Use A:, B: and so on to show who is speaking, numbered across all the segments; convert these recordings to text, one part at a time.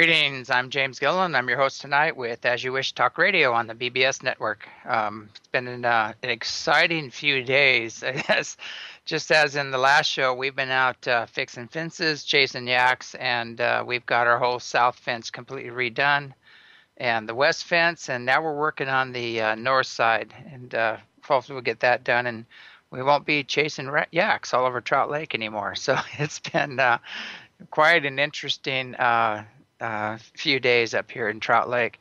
A: Greetings, I'm James Gilliland. I'm your host tonight with As You Wish Talk Radio on the BBS network. It's been an exciting few days. I guess, just as in the last show, we've been out fixing fences, chasing yaks, and we've got our whole south fence completely redone and the west fence, and now we're working on the north side, and hopefully we'll get that done, and we won't be chasing yaks all over Trout Lake anymore. So it's been quite an interesting few days up here in Trout Lake.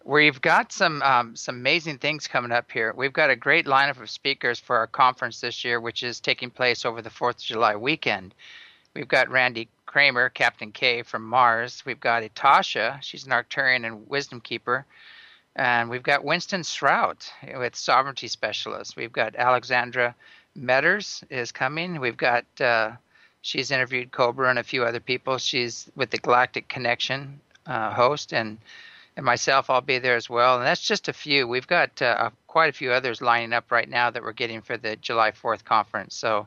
A: We've got some amazing things coming up here. We've got a great lineup of speakers for our conference this year, which is taking place over the 4th of July weekend. We've got Randy Kramer, Captain K from Mars. We've got Itasha, she's an Arcturian and Wisdom Keeper. And we've got Winston Strout with Sovereignty Specialist. We've got Alexandra Metters is coming. We've got she's interviewed Cobra and a few other people. She's with the Galactic Connection host, and myself, I'll be there as well. And that's just a few. We've got quite a few others lining up right now that we're getting for the July 4th conference. So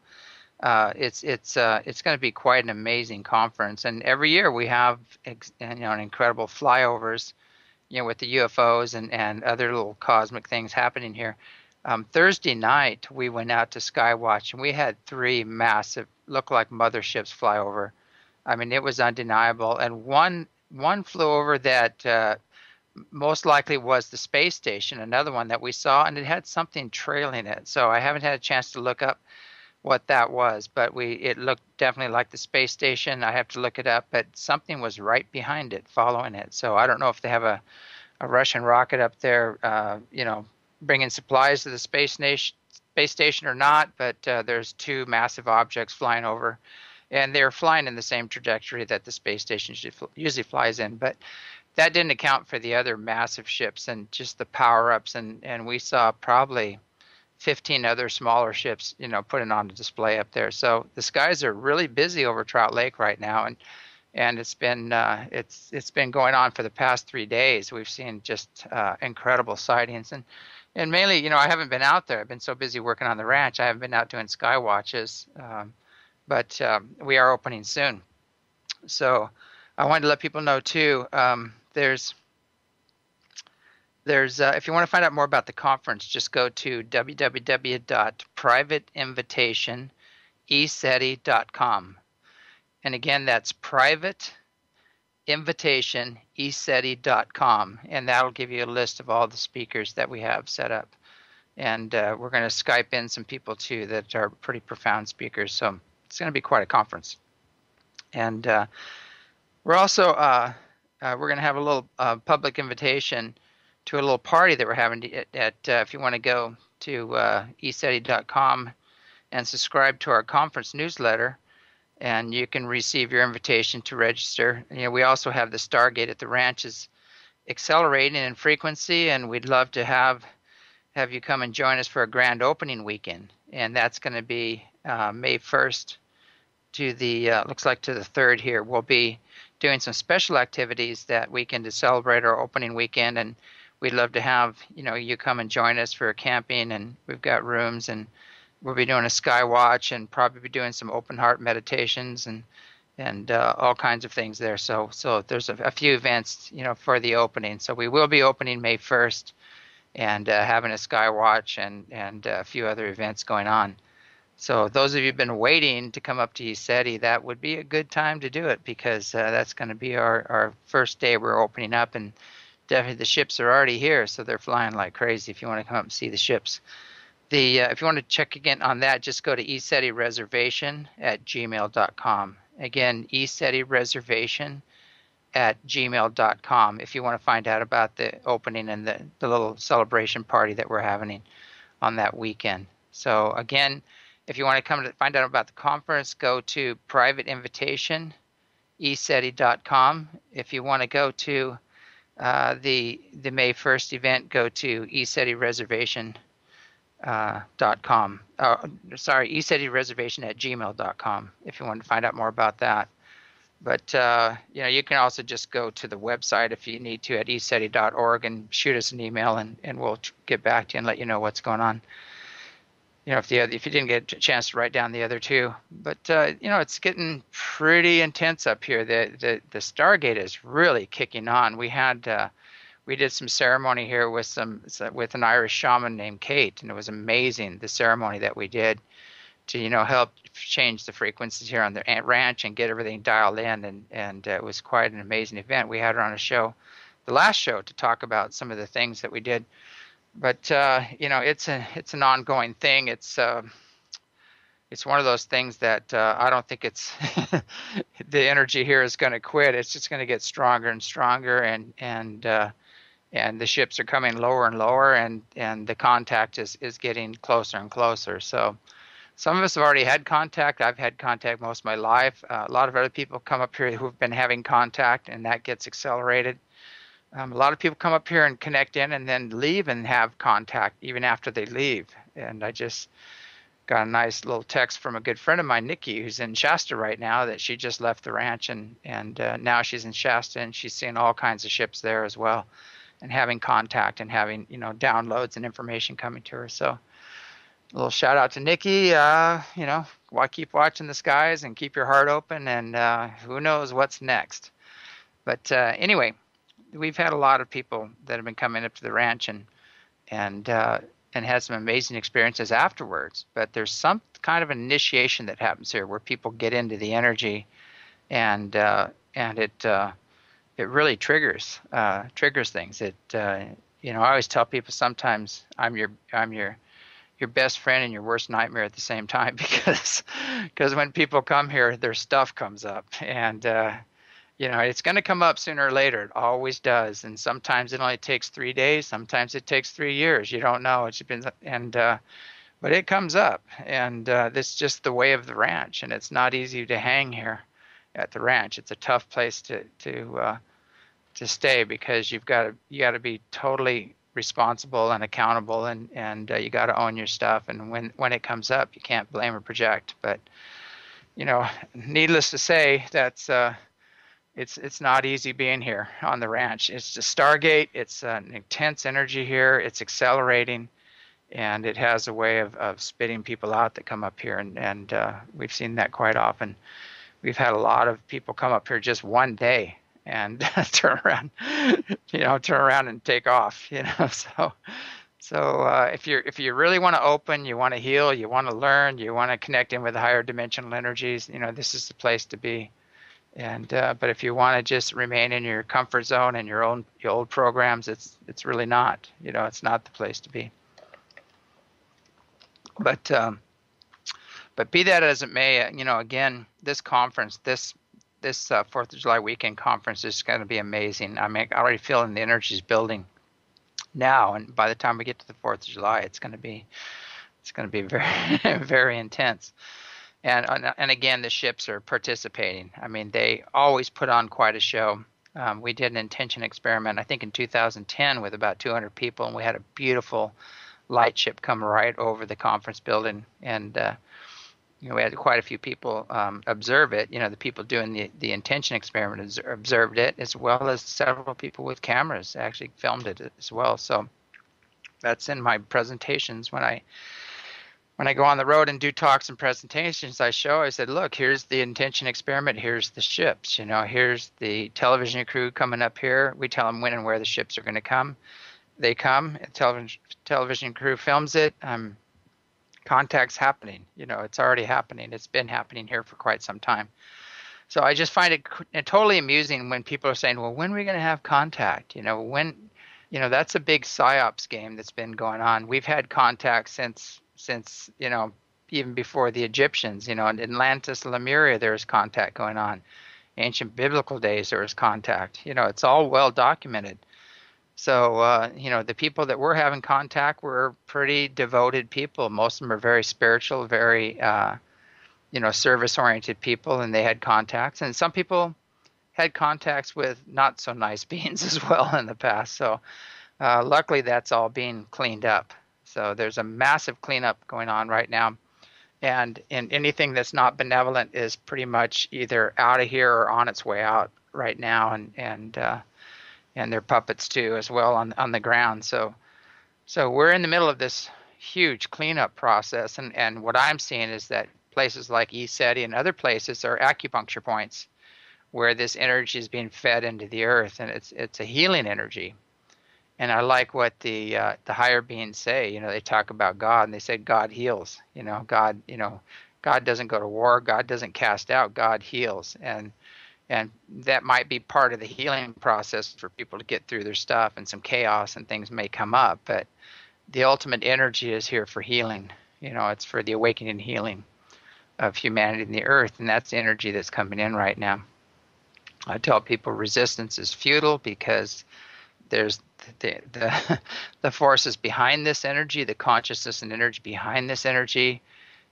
A: it's going to be quite an amazing conference. And every year we have an incredible flyovers, with the UFOs and other little cosmic things happening here. Thursday night, we went out to Skywatch, and we had 3 massive, look like motherships fly over. I mean, it was undeniable. And one flew over that most likely was the space station, another one that we saw, and it had something trailing it. So I haven't had a chance to look up what that was, but it looked definitely like the space station. I have to look it up, but something was right behind it, following it. So I don't know if they have a Russian rocket up there, bringing supplies to the space station or not, but there's 2 massive objects flying over, and they're flying in the same trajectory that the space station usually flies in. But that didn't account for the other massive ships and just the power-ups, and we saw probably 15 other smaller ships, putting on a display up there. So the skies are really busy over Trout Lake right now, and it's been going on for the past 3 days. We've seen just incredible sightings, and mainly, I haven't been out there. I've been so busy working on the ranch. I haven't been out doing sky watches, but we are opening soon. So I wanted to let people know too. There's if you want to find out more about the conference, just go to www.privateinvitationeceti.com. And again, that's privateinvitationeceti.com, and that'll give you a list of all the speakers that we have set up. And we're going to Skype in some people too that are pretty profound speakers. So it's going to be quite a conference. And we're also we're going to have a little public invitation to a little party that we're having at if you want to go to ECETI.com and subscribe to our conference newsletter, and you can receive your invitation to register. We also have the Stargate at the ranch is accelerating in frequency, and we'd love to have you come and join us for a grand opening weekend, and that's going to be May 1st to the looks like to the 3rd here. We'll be doing some special activities that weekend to celebrate our opening weekend, and we'd love to have you come and join us for camping, and we've got rooms, and we'll be doing a sky watch and probably be doing some open heart meditations and all kinds of things there. So there's a few events for the opening. So we will be opening May 1st and having a sky watch and a few other events going on. So those of you who've been waiting to come up to ECETI, that would be a good time to do it, because that's going to be our first day we're opening up, and definitely the ships are already here, so they're flying like crazy if you want to come up and see the ships. If you want to check again on that, just go to ECETIreservation@gmail.com. Again, ECETIreservation@gmail.com if you want to find out about the opening and the little celebration party that we're having on that weekend. So again, if you want to come to find out about the conference, go to privateinvitationeceti.com. If you want to go to the May 1st event, go to ECETIreservation.com. ECETIreservation@gmail.com if you want to find out more about that. But you can also just go to the website if you need to at ECETI.org and shoot us an email, and we'll get back to you and let you know what's going on. if you didn't get a chance to write down the other two. But it's getting pretty intense up here. The Stargate is really kicking on. We did some ceremony here with an Irish shaman named Kate, and it was amazing, the ceremony that we did to help change the frequencies here on the ranch and get everything dialed in, and it was quite an amazing event. We had her on a show, the last show, to talk about some of the things that we did. But it's an ongoing thing. It's one of those things that I don't think it's the energy here is going to quit. It's just going to get stronger and stronger, and the ships are coming lower and lower, and the contact is getting closer and closer. So some of us have already had contact. I've had contact most of my life. A lot of other people come up here who've been having contact, and that gets accelerated. A lot of people come up here and connect in and then leave and have contact even after they leave. And I just got a nice little text from a good friend of mine, Nikki, who's in Shasta right now, that she just left the ranch, and now she's in Shasta, and she's seeing all kinds of ships there as well, and having contact and having downloads and information coming to her. So a little shout out to Nikki. Keep watching the skies and keep your heart open, and who knows what's next. But anyway, we've had a lot of people that have been coming up to the ranch and had some amazing experiences afterwards. But there's some kind of initiation that happens here where people get into the energy, and it really triggers things. I always tell people sometimes I'm your best friend and your worst nightmare at the same time, because when people come here, their stuff comes up, and it's going to come up sooner or later. It always does. And sometimes it only takes 3 days. Sometimes it takes 3 years. You don't know. But it comes up. And this is just the way of the ranch. And it's not easy to hang here at the ranch. It's a tough place to stay, because you got to be totally responsible and accountable, and you got to own your stuff. And when it comes up, you can't blame or project. But needless to say, that's it's not easy being here on the ranch. It's the Stargate. It's an intense energy here. It's accelerating, and it has a way of spitting people out that come up here, and we've seen that quite often. We've had a lot of people come up here just one day and turn around and take off. So if you really want to open, you want to heal, you want to learn, you want to connect in with higher dimensional energies, this is the place to be. And but if you want to just remain in your comfort zone and your old programs, it's really not. It's not the place to be. But be that as it may, again, this conference, this 4th of July weekend conference is going to be amazing. I mean, I already feeling the energies building now, and by the time we get to the 4th of July, it's going to be very very intense. And again, the ships are participating. I mean, they always put on quite a show. We did an intention experiment, I think in 2010, with about 200 people, and we had a beautiful light ship come right over the conference building, and we had quite a few people observe it. The people doing the intention experiment observed it, as well as several people with cameras actually filmed it as well. So that's in my presentations when I go on the road and do talks and presentations. I said, look, here's the intention experiment. Here's the ships. Here's the television crew coming up here. We tell them when and where the ships are going to come. They come. Television crew films it. Contact's happening. It's already happening. It's been happening here for quite some time. So I just find it totally amusing when people are saying, well, when are we going to have contact? That's a big psyops game that's been going on. We've had contact since even before the Egyptians. In Atlantis, Lemuria, there was contact going on. Ancient biblical days, there was contact. It's all well documented. So the people that were having contact were pretty devoted people. Most of them are very spiritual, very service oriented people, and they had contacts. And some people had contacts with not so nice beings as well in the past. So luckily that's all being cleaned up. So there's a massive cleanup going on right now, and anything that's not benevolent is pretty much either out of here or on its way out right now, and they're puppets too as well on the ground. So we're in the middle of this huge cleanup process. And what I'm seeing is that places like ECETI and other places are acupuncture points where this energy is being fed into the earth, and it's a healing energy. And I like what the higher beings say. They talk about God, and they say God heals. God doesn't go to war. God doesn't cast out. God heals, and that might be part of the healing process for people to get through their stuff, and some chaos and things may come up. But the ultimate energy is here for healing. It's for the awakening and healing of humanity and the earth, and that's the energy that's coming in right now. I tell people resistance is futile because there's the forces behind this energy, the consciousness and energy behind this energy.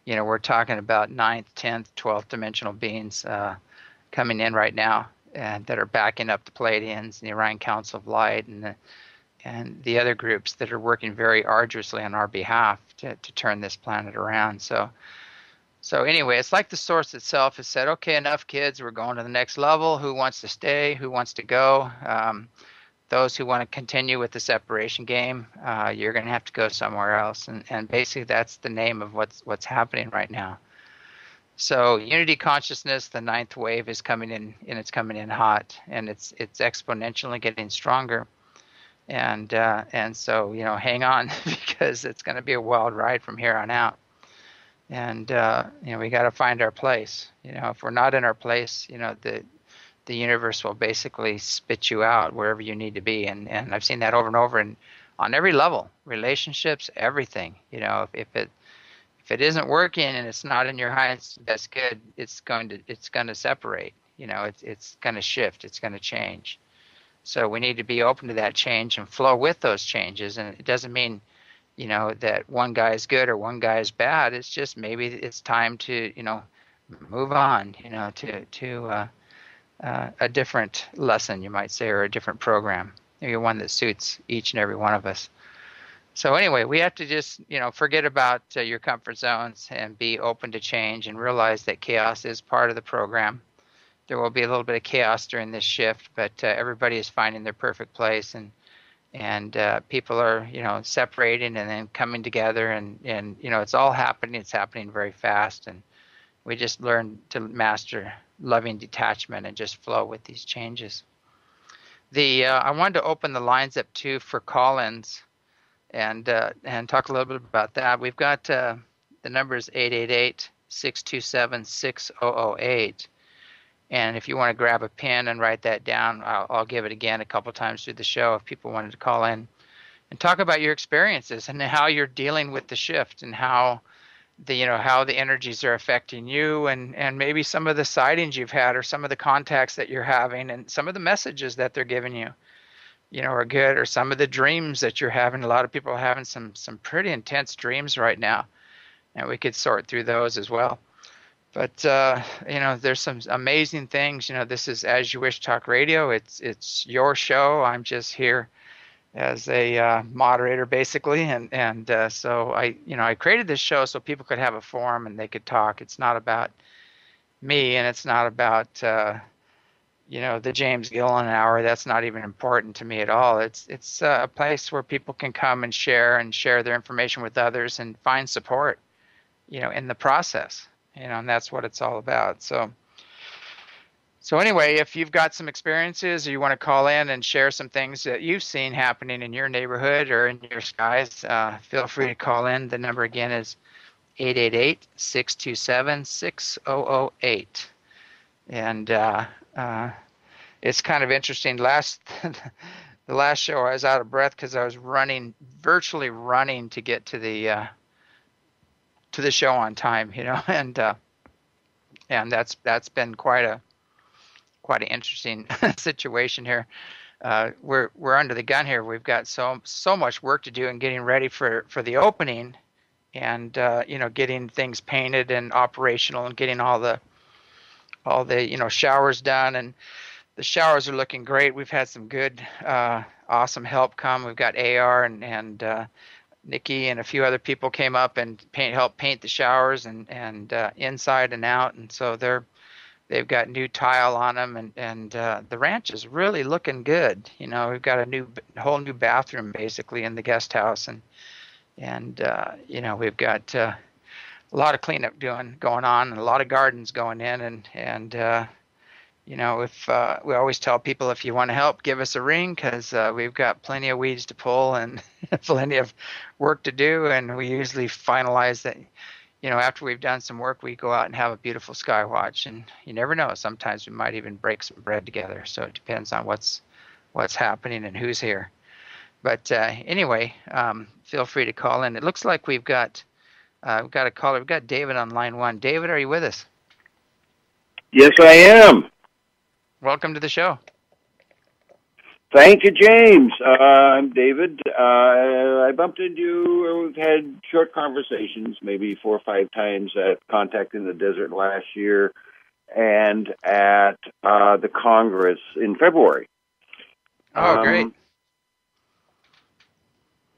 A: We're talking about 9th, 10th, 12th dimensional beings coming in right now, and that are backing up the Pleiadians and the Orion Council of Light, and the other groups that are working very arduously on our behalf to turn this planet around. So anyway, it's like the source itself has said, okay, enough kids, we're going to the next level. Who wants to stay? Who wants to go? Those who want to continue with the separation game, you're going to have to go somewhere else. And basically that's the name of what's happening right now. So unity consciousness, the 9th wave is coming in, and it's coming in hot, and it's exponentially getting stronger. And so, hang on, because it's going to be a wild ride from here on out. And, we got to find our place. If we're not in our place, the universe will basically spit you out wherever you need to be. And I've seen that over and over, and on every level, relationships, everything. If it isn't working and it's not in your highest best good, it's going to separate. It's going to shift. It's going to change. So we need to be open to that change and flow with those changes. And it doesn't mean, that one guy is good or one guy is bad. It's just maybe it's time to, move on, to a different lesson, you might say, or a different program, maybe one that suits each and every one of us. So anyway, we have to just, forget about your comfort zones and be open to change and realize that chaos is part of the program. There will be a little bit of chaos during this shift, but everybody is finding their perfect place, and people are, separating and then coming together, and it's all happening. It's happening very fast, and we just learn to master loving detachment and just flow with these changes. I wanted to open the lines up too for call-ins, and talk a little bit about that. We've got the number is 888-627-6008. And if you want to grab a pen and write that down, I'll give it again a couple times through the show if people wanted to call in and talk about your experiences and how you're dealing with the shift, and how how the energies are affecting you, and maybe some of the sightings you've had, or some of the contacts that you're having, and some of the messages that they're giving you, are good, or some of the dreams that you're having. A lot of people are having some pretty intense dreams right now, and we could sort through those as well. But there's some amazing things. This is As You Wish Talk Radio. It's your show. I'm just here as a moderator, basically, and so I created this show so people could have a forum and they could talk. It's not about me, and it's not about the James Gilliland hour. That's not even important to me at all. It's a place where people can come and share their information with others and find support, in the process. And that's what it's all about. So anyway, if you've got some experiences, or you want to call in and share some things that you've seen happening in your neighborhood or in your skies, feel free to call in. The number again is 888-627-6008. And it's kind of interesting. The last show I was out of breath because I was virtually running to get to the show on time, and that's been quite an interesting situation here. We're under the gun here. We've got so much work to do in getting ready for the opening, and getting things painted and operational, and getting all the showers done. And the showers are looking great. We've had some good awesome help come. We've got AR and Nikki and a few other people came up and helped paint the showers and inside and out, and so they've got new tile on them, and the ranch is really looking good. We've got a whole new bathroom basically in the guest house, And we've got a lot of cleanup going on, and a lot of gardens going in, and if we always tell people, if you want to help, give us a ring, because we've got plenty of weeds to pull and plenty of work to do, and we usually finalize that. After we've done some work, we go out and have a beautiful sky watch, and you never know. Sometimes we might even break some bread together. So it depends on what's happening and who's here. But anyway, feel free to call in. It looks like we've got a caller. We've got David on line one. David, are you with us?
B: Yes, I am.
A: Welcome to the show.
B: Thank you, James. I'm David. I bumped into you. We've had short conversations, maybe 4 or 5 times at Contact in the Desert last year and at the Congress in February.
A: Oh, great.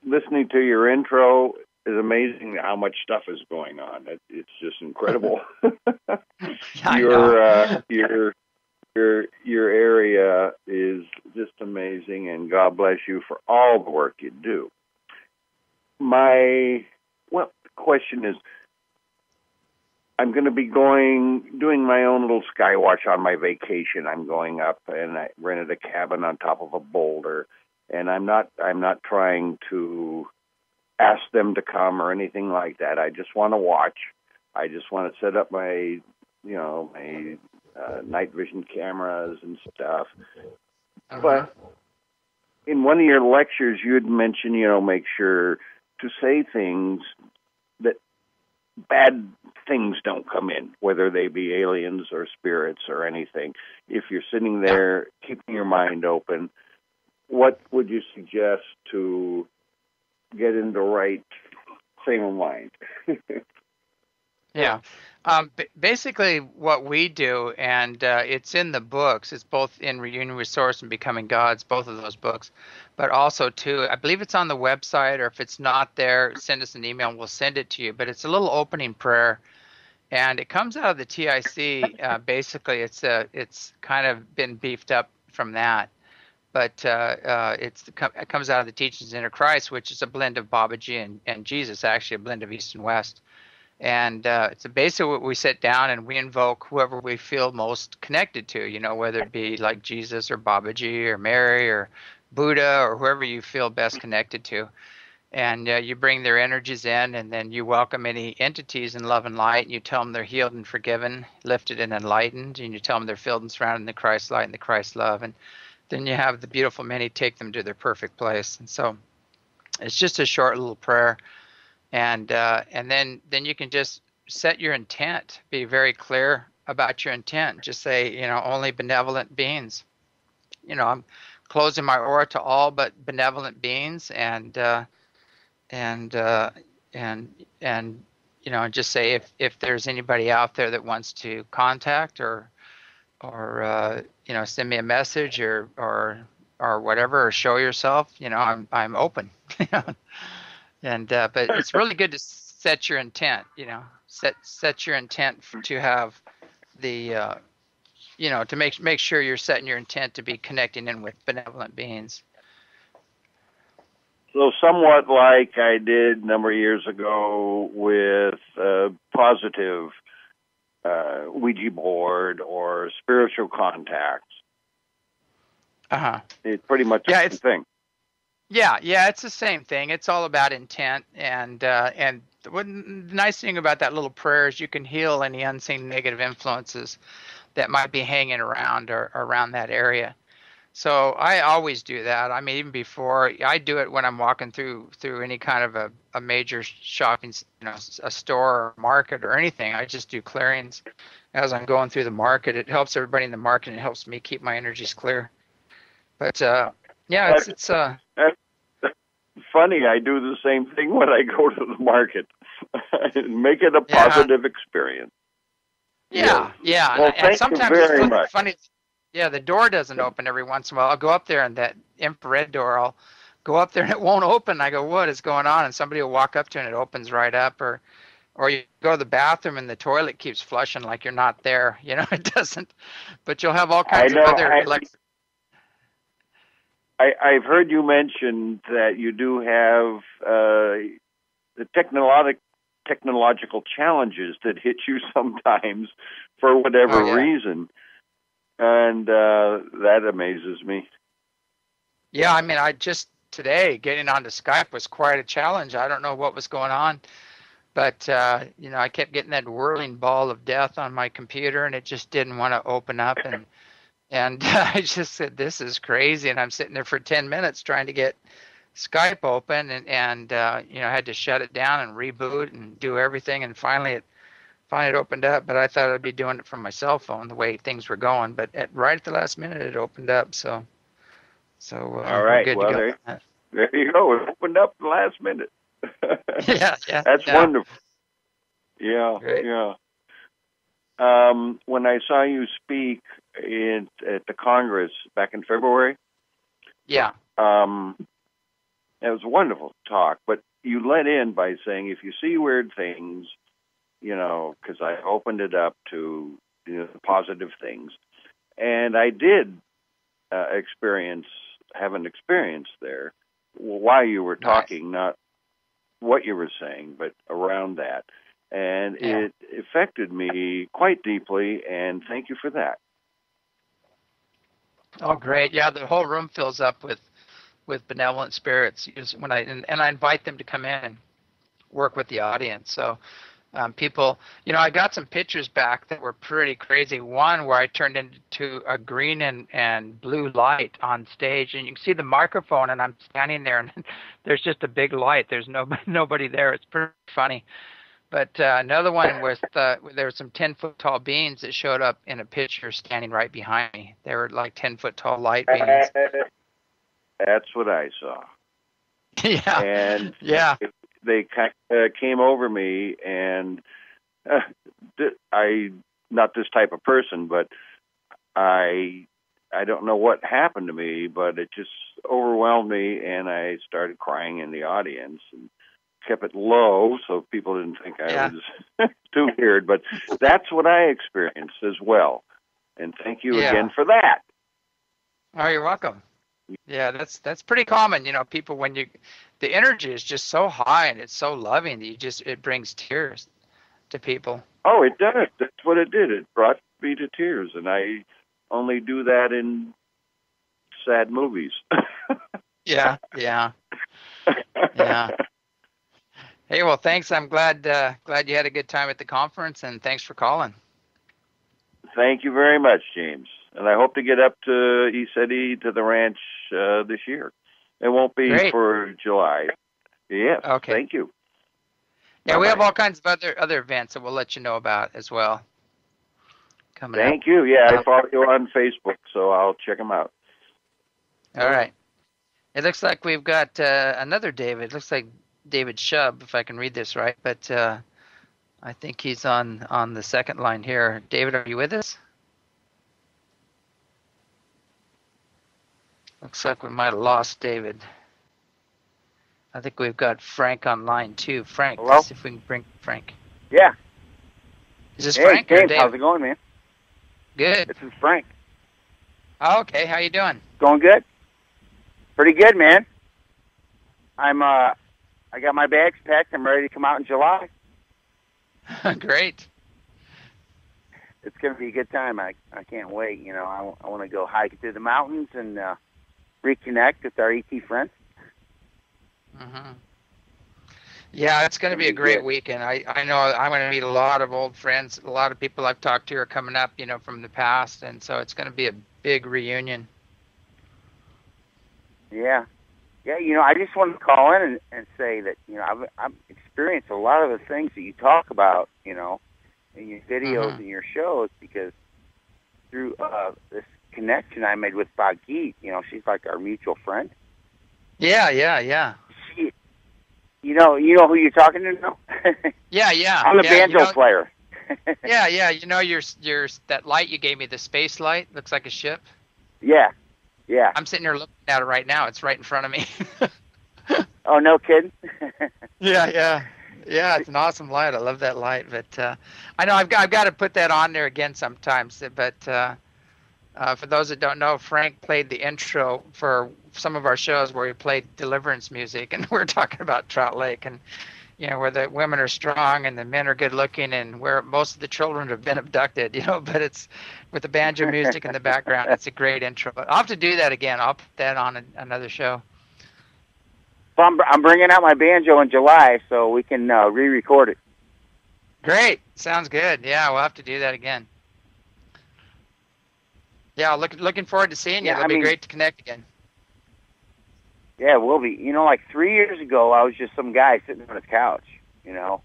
B: Listening to your intro is amazing how much stuff is going on. It's just incredible. Your area is just amazing, and God bless you for all the work you do. The question is, I'm going to be doing my own little sky watch on my vacation. I'm going up, and I rented a cabin on top of a boulder, and I'm not trying to ask them to come or anything like that. I just want to watch. I just want to set up my night vision cameras and stuff.
A: Uh-huh.
B: But in one of your lectures, you had mentioned, make sure to say things that bad things don't come in, whether they be aliens or spirits or anything. If you're sitting there keeping your mind open, what would you suggest to get in the right frame of mind?
A: Yeah. Basically, what we do, and it's in the books, it's both in Reunion with Source and Becoming Gods, both of those books, but also, too, I believe it's on the website, or if it's not there, send us an email and we'll send it to you. But it's a little opening prayer, and it comes out of the TIC. Basically, it's kind of been beefed up from that. But it comes out of the Teachings of Inner Christ, which is a blend of Babaji and Jesus, actually a blend of East and West. And it's basically what we sit down and we invoke whoever we feel most connected to, whether it be like Jesus or Babaji or Mary or Buddha or whoever you feel best connected to. And you bring their energies in, and then you welcome any entities in love and light, and you tell them they're healed and forgiven, lifted and enlightened, and you tell them they're filled and surrounded in the Christ light and the Christ love. And then you have the beautiful many take them to their perfect place. And so it's just a short little prayer. And then you can just set your intent. Be very clear about your intent. Just say, only benevolent beings. I'm closing my aura to all but benevolent beings, and just say if there's anybody out there that wants to contact or send me a message or whatever, or show yourself. I'm open. And but it's really good to set your intent. Set your intent to have the to make sure you're setting your intent to be connecting in with benevolent beings.
B: So somewhat like I did a number of years ago with positive Ouija board or spiritual contacts. It's pretty much the same thing.
A: Yeah, it's the same thing. It's all about intent, and the nice thing about that little prayer is you can heal any unseen negative influences that might be hanging around or around that area. So I always do that. I mean, even before I do it when I'm walking through any kind of a major shopping, a store or market or anything. I just do clearings as I'm going through the market. It helps everybody in the market, and it helps me keep my energies clear. But it's
B: funny. I do the same thing when I go to the market. Make it a positive experience.
A: Yeah.
B: Well,
A: and sometimes it's
B: very much.
A: funny. Yeah, the door doesn't open every once in a while. I'll go up there, and that infrared door, I'll go up there and it won't open. I go, what is going on? And somebody will walk up to it and it opens right up. Or you go to the bathroom and the toilet keeps flushing like you're not there. It doesn't. But you'll have all kinds of other
B: I've heard you mention that you do have the technological challenges that hit you sometimes for whatever reason, and that amazes me.
A: Yeah, I mean, I just today getting onto Skype was quite a challenge. I don't know what was going on, but I kept getting that whirling ball of death on my computer, and it just didn't want to open up, and I just said, "This is crazy," and I'm sitting there for 10 minutes trying to get Skype open, and I had to shut it down and reboot and do everything, and finally it opened up. But I thought I'd be doing it from my cell phone the way things were going, but right at the last minute it opened up. So
B: all right,
A: we're good to go.
B: There you go. It opened up the last minute.
A: Yeah.
B: That's wonderful. Yeah,
A: Great.
B: yeah. When I saw you speak at the Congress back in February,
A: yeah,
B: it was a wonderful talk. But you let in by saying, if you see weird things, because I opened it up to the positive things, and I did have an experience there while you were talking, not what you were saying, but around that. And it affected me quite deeply, and thank you for that.
A: Oh, great. Yeah, the whole room fills up with benevolent spirits when I invite them to come in and work with the audience. So people, I got some pictures back that were pretty crazy. One where I turned into a green and blue light on stage, and you can see the microphone, and I'm standing there, and there's just a big light. There's nobody there. It's pretty funny. But another one was there were some 10-foot tall beings that showed up in a picture standing right behind me. They were like 10-foot tall light beings.
B: That's what I saw.
A: Yeah.
B: And they came over me, and I, not this type of person, but I don't know what happened to me, but it just overwhelmed me, and I started crying in the audience and kept it low so people didn't think I was too weird. But that's what I experienced as well. And thank you again for that.
A: Oh, you're welcome. Yeah, that's pretty common. People, the energy is just so high and it's so loving that it brings tears to people.
B: Oh, it does. That's what it did. It brought me to tears, and I only do that in sad movies.
A: Yeah. Hey, well, thanks. I'm glad you had a good time at the conference, and thanks for calling.
B: Thank you very much, James. And I hope to get up to ECETI, to the ranch this year. It won't be for July. Yes. Okay. Thank you.
A: Yeah, we have all kinds of other events that we'll let you know about as well.
B: Thank you. Yeah, I follow you on Facebook, so I'll check them out.
A: All right. It looks like we've got another David. It looks like David Shub, if I can read this right, but I think he's on the second line here. David, are you with us? Looks like we might have lost David. I think we've got Frank on line 2. Frank,
C: hello?
A: Let's see if we can bring Frank.
C: Yeah.
A: Is this Frank or
C: James,
A: David?
C: how's it going, man?
A: Good.
C: This is Frank.
A: Oh, okay. How you doing?
C: Going good. Pretty good, man. I got my bags packed. I'm ready to come out in July.
A: Great.
C: It's going to be a good time. I can't wait. I want to go hiking through the mountains and reconnect with our ET friends.
A: Mm-hmm. Yeah, it's going to be a great weekend. I know I'm going to meet a lot of old friends. A lot of people I've talked to are coming up, from the past, and so it's going to be a big reunion.
C: Yeah. Yeah, I just want to call in and say that, I've experienced a lot of the things that you talk about, in your videos and your shows, because through this connection I made with Bagit, she's like our mutual friend.
A: Yeah.
C: She, you know who you're talking to now?
A: Yeah.
C: I'm the banjo player.
A: Yeah. Your that light you gave me, the space light, looks like a ship.
C: Yeah.
A: I'm sitting here looking at it right now. It's right in front of me.
C: Oh, no kidding?
A: Yeah. It's an awesome light. I love that light. But I know I've got to put that on there again sometimes. But for those that don't know, Frank played the intro for some of our shows where he played deliverance music, and we're talking about Trout Lake, and where the women are strong and the men are good looking, and where most of the children have been abducted, but it's with the banjo music in the background. It's a great intro. I'll have to do that again. I'll put that on another show.
C: Well, I'm bringing out my banjo in July, so we can re-record it.
A: Great. Sounds good. Yeah, we'll have to do that again. Yeah, looking forward to seeing you. It'll be great to connect again.
C: Yeah, we'll be. Like 3 years ago, I was just some guy sitting on his couch, Now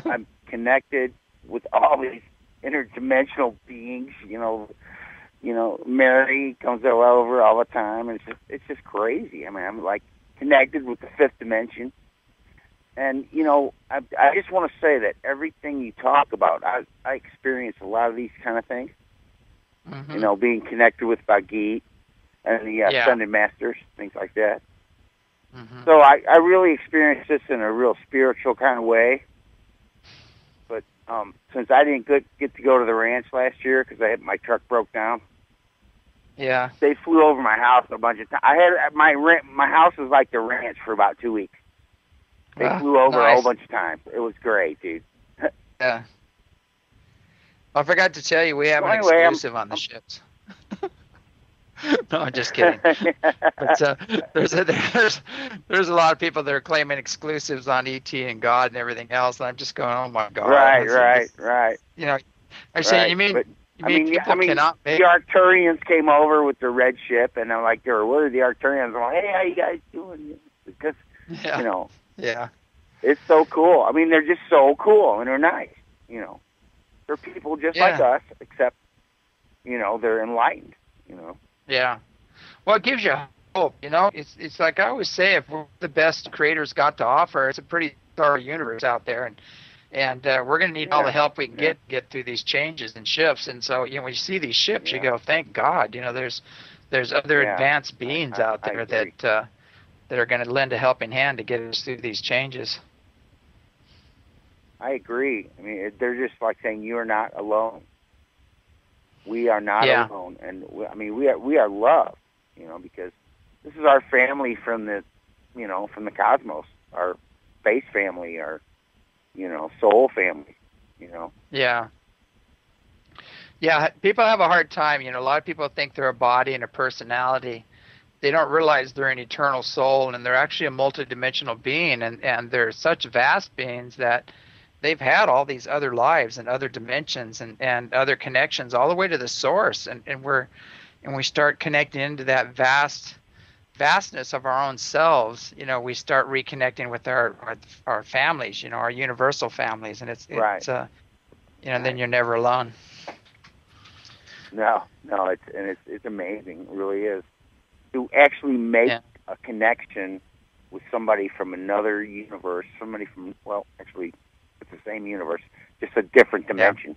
C: I'm connected with all these interdimensional beings, Mary comes over all the time, and it's just crazy. I mean, I'm like connected with the fifth dimension. And, I just want to say that everything you talk about, I experience a lot of these kind of things. Mm-hmm. Being connected with Bagheet and the Ascended Masters, things like that. Mm-hmm. So I really experienced this in a real spiritual kind of way. But since I didn't get to go to the ranch last year because my truck broke down, they flew over my house a bunch of times. I had my house was like the ranch for about 2 weeks. They flew over a whole bunch of times. It was great, dude.
A: Yeah. I forgot to tell you, we have an exclusive on the ships. No, I'm just kidding. But there's a lot of people that are claiming exclusives on ET and God and everything else, and I'm just going, oh my God.
C: Right.
A: I say, you mean people cannot make...
C: The Arcturians came over with the red ship, and I'm like, what are the Arcturians? I'm like, hey, how you guys doing? Because it's so cool. I mean, they're just so cool, and they're nice. They're people just like us, except they're enlightened.
A: Yeah. Well, it gives you hope. It's like I always say, if we're the best creators got to offer, it's a pretty thorough universe out there, and we're going to need all the help we can get through these changes and shifts. And so, when you see these ships, you go, thank God. There's other advanced beings out there that are going to lend a helping hand to get us through these changes.
C: I agree. I mean, they're just like saying you are not alone. We are not alone, and we are loved. Because this is our family from the cosmos, our space family, our soul family.
A: Yeah. Yeah. People have a hard time. A lot of people think they're a body and a personality. They don't realize they're an eternal soul, and they're actually a multidimensional being, and they're such vast beings that they've had all these other lives and other dimensions and other connections all the way to the source, and we start connecting into that vastness of our own selves. We start reconnecting with our families, our universal families, and it's then you're never alone.
C: No, it's amazing. It really is to actually make a connection with somebody from another universe, somebody from actually. It's the same universe, just a different dimension.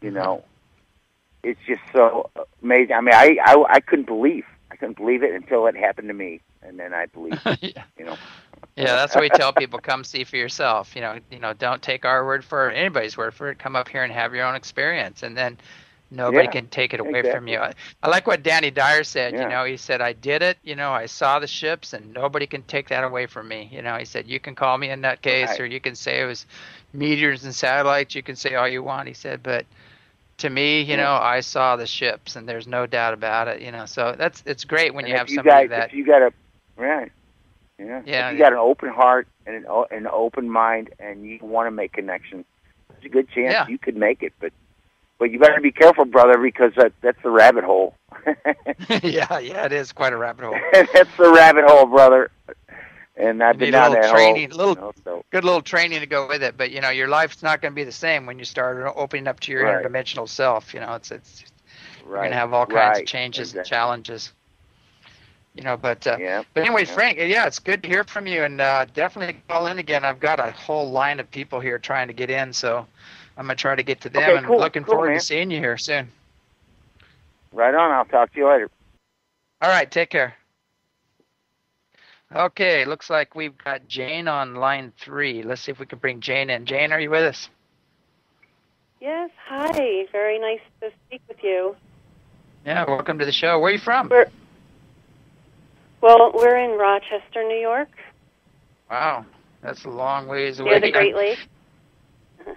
C: It's just so amazing. I mean, I couldn't believe it until it happened to me, and then I believed.
A: Yeah, that's what we tell people: come see for yourself. Don't take our word for it, anybody's word for it. Come up here and have your own experience, and then nobody can take it away from you. I like what Danny Dyer said. He said, I did it. I saw the ships, and nobody can take that away from me. He said, you can call me a nutcase, or you can say it was meteors and satellites. You can say all you want. He said, but to me, I saw the ships, and there's no doubt about it. So it's great when you have somebody that.
C: If you got if you got an open heart and an open mind, and you want to make connections, there's a good chance you could make it, but you better be careful, brother, because that's the rabbit hole.
A: yeah, it is quite a rabbit hole.
C: That's the rabbit hole, brother. And I've been down that hole.
A: Good little training to go with it. But your life's not going to be the same when you start opening up to your interdimensional self. You're going to have all kinds of changes and challenges. But anyway, Frank, it's good to hear from you, and definitely call in again. I've got a whole line of people here trying to get in, so I'm going to try to get to them, and looking forward to seeing you here soon.
C: Right on. I'll talk to you later.
A: All right. Take care. Okay. Looks like we've got Jane on line 3. Let's see if we can bring Jane in. Jane, are you with us?
D: Yes. Hi. Very nice to speak with you.
A: Yeah. Welcome to the show. Where are you from?
D: We're in Rochester, New York.
A: Wow. That's a long ways away.
D: Near the Great Lakes?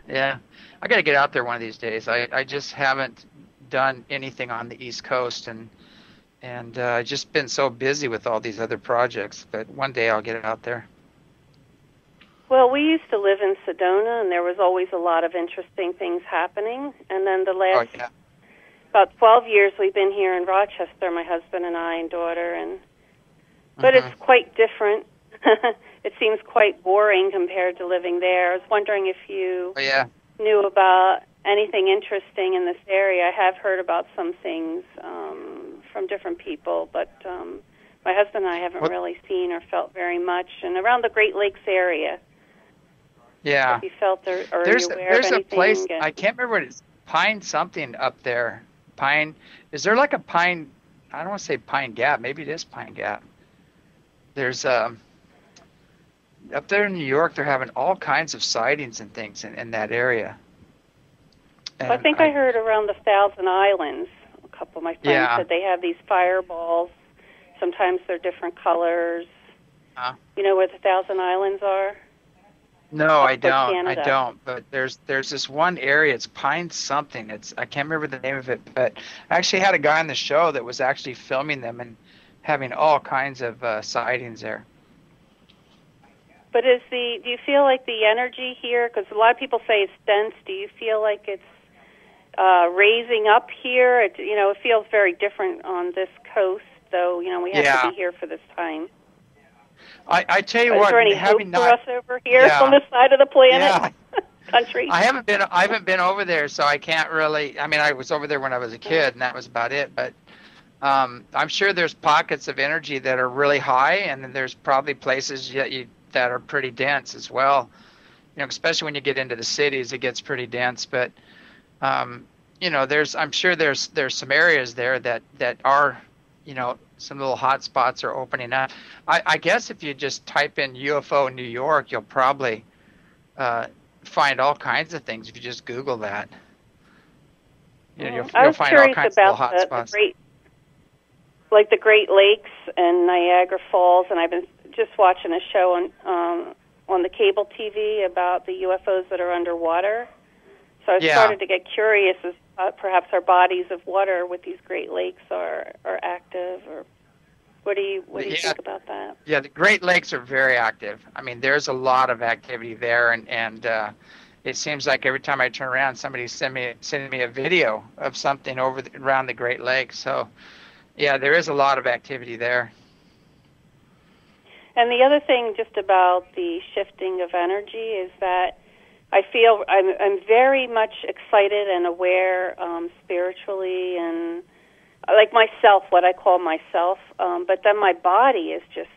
A: Yeah. I got to get out there one of these days. I just haven't done anything on the East Coast, and just been so busy with all these other projects. But one day I'll get out there.
D: Well, we used to live in Sedona, and there was always a lot of interesting things happening. And then the last about 12 years we've been here in Rochester, my husband and I and daughter, but it's quite different. It seems quite boring compared to living there. I was wondering if you knew about anything interesting in this area. I have heard about some things from different people, but my husband and I haven't really seen or felt very much. And around the Great Lakes area,
A: yeah,
D: if you felt or
A: there's
D: are you aware of anything?
A: A place, I can't remember what it's, Pine something up there. Pine, is there like a Pine, I don't want to say Pine Gap, maybe it is Pine Gap. There's up there in New York, they're having all kinds of sightings and things in that area. And
D: I think I heard around the Thousand Islands. A couple of my friends said they have these fireballs. Sometimes they're different colors. You know where the Thousand Islands are?
A: No, I don't. Canada. I don't. But there's this one area. It's Pine something. I can't remember the name of it. But I actually had a guy on the show that was actually filming them and having all kinds of sightings there. But
D: do you feel like the energy here? Because a lot of people say it's dense. Do you feel like it's raising up here? It feels very different on this coast, though. We have to be here for this time.
A: I tell you
D: what, is there any hope for us over here on this side of the planet, country?
A: I haven't been over there, so I can't really. I mean, I was over there when I was a kid, and that was about it. But I'm sure there's pockets of energy that are really high, and then there's probably places that are pretty dense as well. Especially when you get into the cities, it gets pretty dense. But I'm sure there's some areas there that are, some little hot spots are opening up. I guess if you just type in UFO New York, you'll probably find all kinds of things if you just Google that. You'll find all kinds of little hot spots.
D: Like the Great Lakes and Niagara Falls, and I've been just watching a show on the cable TV about the UFOs that are underwater. So I started to get curious as perhaps our bodies of water with these Great Lakes are active, or what do you think about that?
A: Yeah, the Great Lakes are very active. I mean, there's a lot of activity there, and it seems like every time I turn around, somebody's sending me a video of something around the Great Lakes. So, yeah, there is a lot of activity there.
D: And the other thing just about the shifting of energy is that I feel I'm very much excited and aware spiritually and like myself, what I call myself. But then my body is just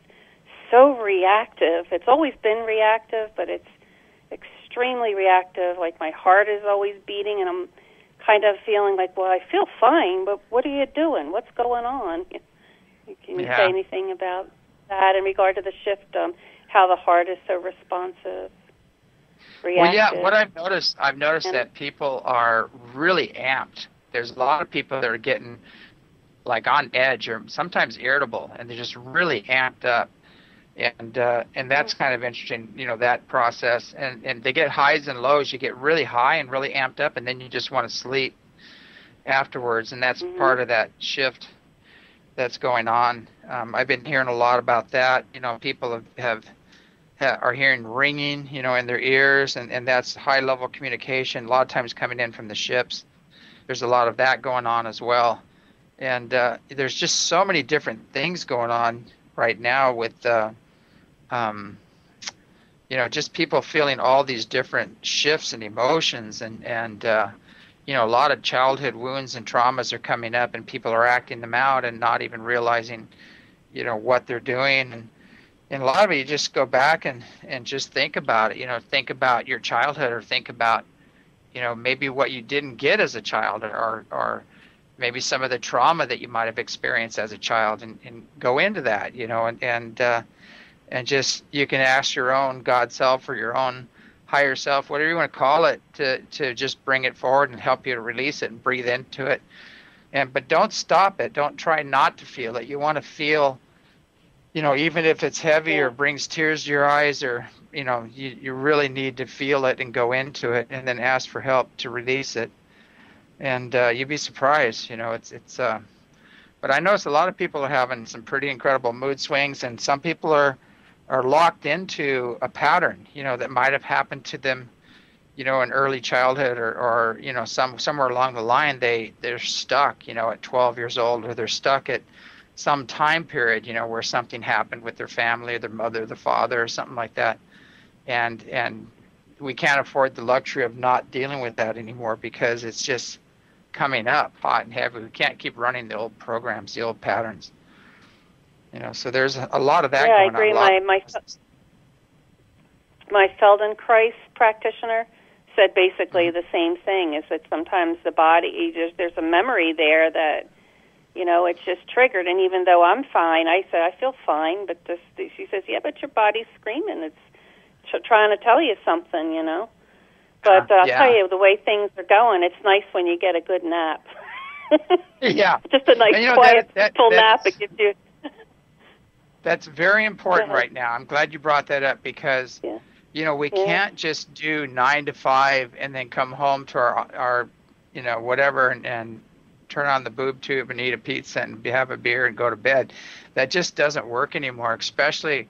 D: so reactive. It's always been reactive, but it's extremely reactive. Like my heart is always beating, and I'm kind of feeling like, well, I feel fine, but what are you doing? What's going on? Can you say anything about that in regard to the shift, how the heart is so responsive? Reactive.
A: Well, yeah, what I've noticed that people are really amped. There's a lot of people that are getting like on edge or sometimes irritable, and they're just really amped up. And that's kind of interesting, that process. And they get highs and lows. You get really high and really amped up, and then you just want to sleep afterwards, and that's part of that shift that's going on. I've been hearing a lot about that. People are hearing ringing, in their ears, and that's high-level communication, a lot of times coming in from the ships. There's a lot of that going on as well. And there's just so many different things going on right now with, just people feeling all these different shifts and emotions, and a lot of childhood wounds and traumas are coming up, and people are acting them out and not even realizing, what they're doing. And a lot of it, you just go back and just think about it, think about your childhood, or think about, maybe what you didn't get as a child, or maybe some of the trauma that you might have experienced as a child, and go into that, and just, you can ask your own God self or your own higher self, whatever you want to call it, to just bring it forward and help you to release it and breathe into it. But don't stop it. Don't try not to feel it. You want to feel, even if it's heavy or brings tears to your eyes, or you really need to feel it and go into it, and then ask for help to release it. And you'd be surprised. But I notice a lot of people are having some pretty incredible mood swings, and some people are locked into a pattern, that might have happened to them, in early childhood, or somewhere along the line they're stuck, at 12 years old, or they're stuck at some time period, where something happened with their family, or their mother, the father, or something like that. And we can't afford the luxury of not dealing with that anymore, because it's just coming up hot and heavy. We can't keep running the old programs, the old patterns. So there's a lot of that going on.
D: Yeah, I agree. My Feldenkrais practitioner said basically the same thing, is that sometimes the body, there's a memory there that, it's just triggered. And even though I'm fine, I said, I feel fine, but she says, yeah, but your body's screaming. It's trying to tell you something, But I'll tell you, the way things are going, it's nice when you get a good nap.
A: Yeah.
D: Just a nice, quiet, full nap. It gives you...
A: That's very important right now. I'm glad you brought that up, because, we can't just do 9 to 5 and then come home to our whatever, and turn on the boob tube and eat a pizza and have a beer and go to bed. That just doesn't work anymore, especially